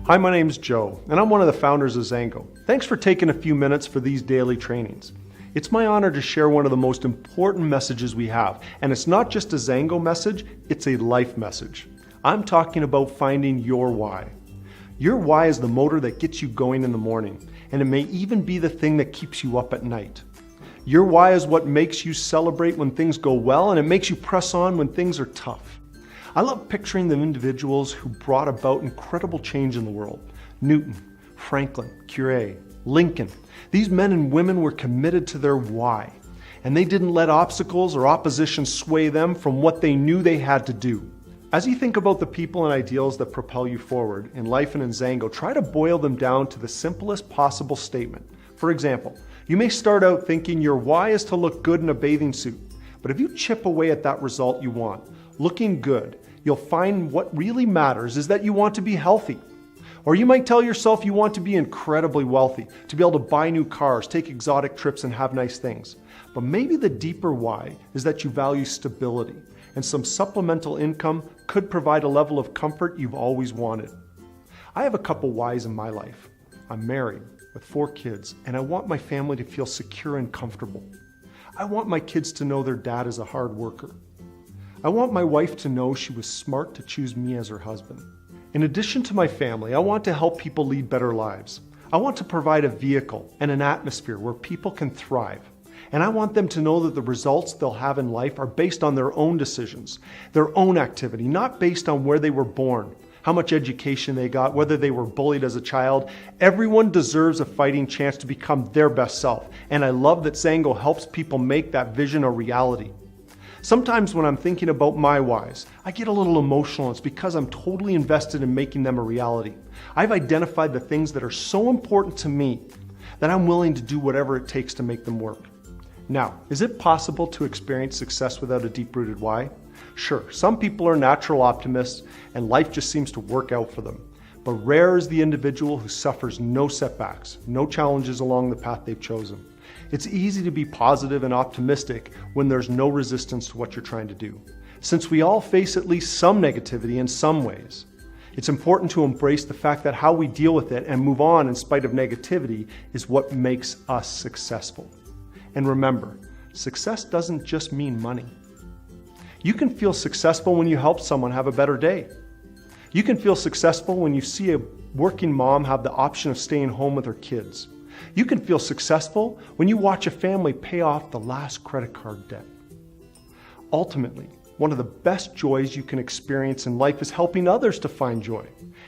Hi, my name's Joe, and I'm one of the founders of Xango. Thanks for taking a few minutes for these daily trainings. It's my honor to share one of the most important messages we have, and it's not just a Xango message, it's a life message. I'm talking about finding your why. Your why is the motor that gets you going in the morning, and it may even be the thing that keeps you up at night. Your why is what makes you celebrate when things go well, and it makes you press on when things are tough. I love picturing the individuals who brought about incredible change in the world. Newton, Franklin, Curie, Lincoln. These men and women were committed to their why, and they didn't let obstacles or opposition sway them from what they knew they had to do. As you think about the people and ideals that propel you forward in life and in Xango, try to boil them down to the simplest possible statement. For example, you may start out thinking your why is to look good in a bathing suit, but if you chip away at that result you want, looking good, you'll find what really matters is that you want to be healthy. Or you might tell yourself you want to be incredibly wealthy, to be able to buy new cars, take exotic trips, and have nice things. But maybe the deeper why is that you value stability, and some supplemental income could provide a level of comfort you've always wanted. I have a couple whys in my life. I'm married with 4 kids, and I want my family to feel secure and comfortable. I want my kids to know their dad is a hard worker. I want my wife to know she was smart to choose me as her husband. In addition to my family, I want to help people lead better lives. I want to provide a vehicle and an atmosphere where people can thrive. And I want them to know that the results they'll have in life are based on their own decisions, their own activity, not based on where they were born, how much education they got, whether they were bullied as a child. Everyone deserves a fighting chance to become their best self. And I love that Xango helps people make that vision a reality. Sometimes when I'm thinking about my whys, I get a little emotional. It's because I'm totally invested in making them a reality. I've identified the things that are so important to me that I'm willing to do whatever it takes to make them work. Now, is it possible to experience success without a deep-rooted why? Sure, some people are natural optimists and life just seems to work out for them. But rare is the individual who suffers no setbacks, no challenges along the path they've chosen. It's easy to be positive and optimistic when there's no resistance to what you're trying to do. Since we all face at least some negativity in some ways, it's important to embrace the fact that how we deal with it and move on in spite of negativity is what makes us successful. And remember, success doesn't just mean money. You can feel successful when you help someone have a better day. You can feel successful when you see a working mom have the option of staying home with her kids. You can feel successful when you watch a family pay off the last credit card debt. Ultimately, one of the best joys you can experience in life is helping others to find joy.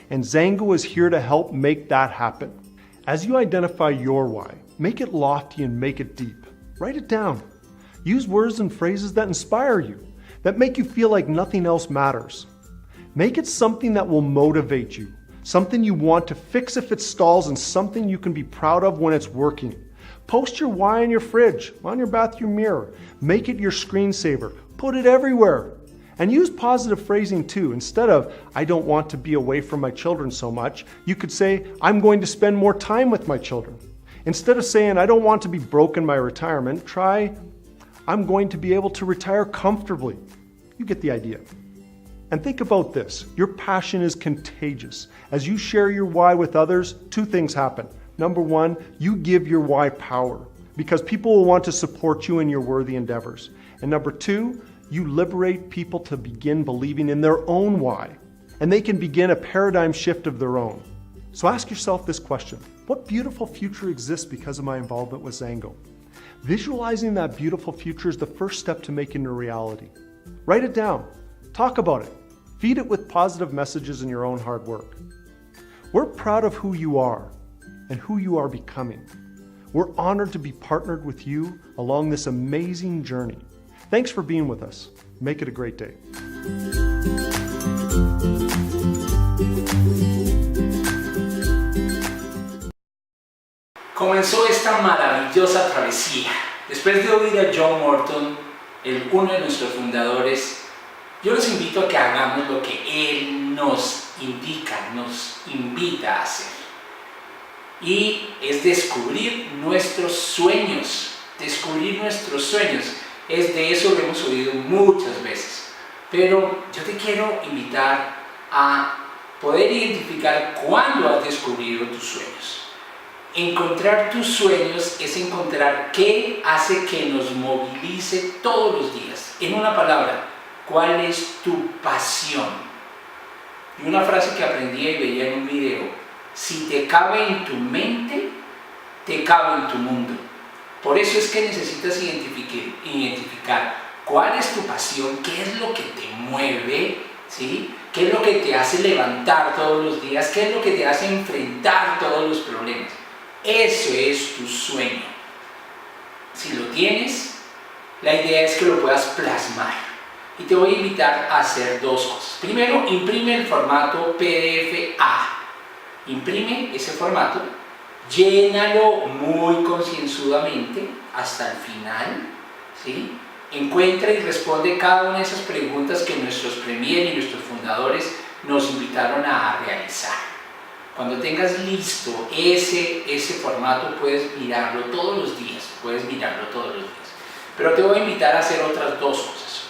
And Xango is here to help make that happen. As you identify your why, make it lofty and make it deep. Write it down. Use words and phrases that inspire you, that make you feel like nothing else matters. Make it something that will motivate you. Something you want to fix if it stalls, and something you can be proud of when it's working. Post your why on your fridge, on your bathroom mirror. Make it your screensaver. Put it everywhere. And use positive phrasing too. Instead of, I don't want to be away from my children so much, you could say, I'm going to spend more time with my children. Instead of saying, I don't want to be broke in my retirement, try, I'm going to be able to retire comfortably. You get the idea. And think about this, your passion is contagious. As you share your why with others, 2 things happen. Number 1, you give your why power because people will want to support you in your worthy endeavors. And number 2, you liberate people to begin believing in their own why, and they can begin a paradigm shift of their own. So ask yourself this question, what beautiful future exists because of my involvement with Xango? Visualizing that beautiful future is the first step to making it a reality. Write it down, talk about it. Feed it with positive messages in your own hard work. We're proud of who you are and who you are becoming. We're honored to be partnered with you along this amazing journey. Thanks for being with us. Make it a great day. Comenzó esta maravillosa travesía. Después de oír a John Morton, uno de nuestros fundadores, yo los invito a que hagamos lo que él nos indica, nos invita a hacer. Y es descubrir nuestros sueños. Descubrir nuestros sueños. Es de eso que hemos oído muchas veces. Pero yo te quiero invitar a poder identificar cuándo has descubrido tus sueños. Encontrar tus sueños es encontrar qué hace que nos movilice todos los días. En una palabra, ¿cuál es tu pasión? Y una frase que aprendí y veía en un video: si te cabe en tu mente, te cabe en tu mundo. Por eso es que necesitas identificar cuál es tu pasión, qué es lo que te mueve, ¿sí? ¿Qué es lo que te hace levantar todos los días? ¿Qué es lo que te hace enfrentar todos los problemas? Eso es tu sueño. Si lo tienes, la idea es que lo puedas plasmar. Y te voy a invitar a hacer dos cosas. Primero, imprime el formato PDF-A. Imprime ese formato, llénalo muy concienzudamente hasta el final, ¿sí? Encuentra y responde cada una de esas preguntas que nuestros premier y nuestros fundadores nos invitaron a realizar. Cuando tengas listo ese formato, puedes mirarlo todos los días, Pero te voy a invitar a hacer otras dos cosas.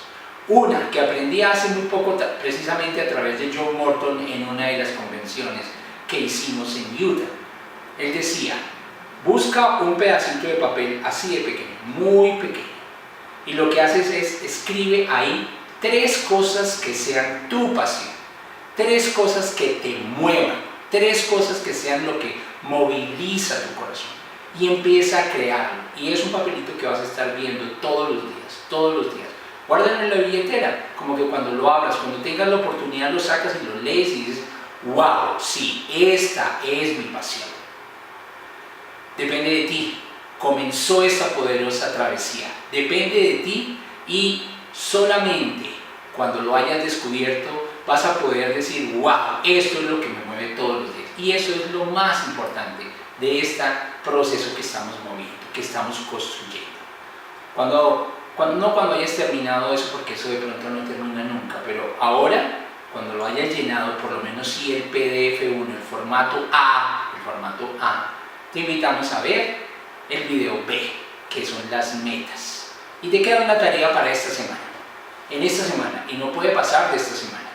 Una, que aprendí hace muy poco, precisamente a través de John Morton en una de las convenciones que hicimos en Utah. Él decía, busca un pedacito de papel así de pequeño, muy pequeño, y lo que haces es escribe ahí 3 cosas que sean tu pasión, 3 cosas que te muevan, 3 cosas que sean lo que moviliza tu corazón, y empieza a crearlo. Y es un papelito que vas a estar viendo todos los días. Guárdalo en la billetera, como que cuando lo abras, cuando tengas la oportunidad, lo sacas y lo lees y dices, wow, sí, esta es mi pasión. Depende de ti. Comenzó esta poderosa travesía. Depende de ti, y solamente cuando lo hayas descubierto vas a poder decir, wow, esto es lo que me mueve todos los días. Y eso es lo más importante de este proceso que estamos moviendo, que estamos construyendo. No cuando hayas terminado eso, porque eso de pronto no termina nunca, pero ahora, cuando lo hayas llenado, por lo menos si el PDF1, el formato A, te invitamos a ver el video B, que son las metas. Y te queda una tarea para esta semana. En esta semana, y no puede pasar de esta semana,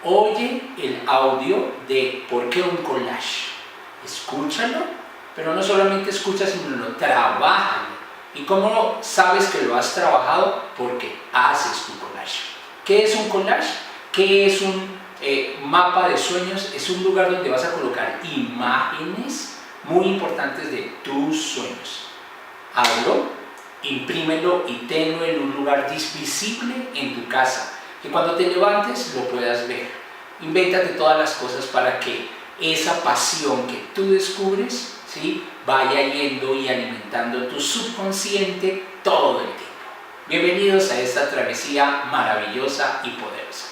oye el audio de ¿por qué un collage? Escúchalo, pero no solamente escucha, sino lo trabaja. ¿Y cómo sabes que lo has trabajado? Porque haces tu collage. ¿Qué es un collage? ¿Qué es un mapa de sueños? Es un lugar donde vas a colocar imágenes muy importantes de tus sueños. Hazlo, imprímelo y tenlo en un lugar visible en tu casa, que cuando te levantes lo puedas ver. Invéntate todas las cosas para que esa pasión que tú descubres, ¿sí?, vaya yendo y alimentando tu subconsciente todo el tiempo. Bienvenidos a esta travesía maravillosa y poderosa.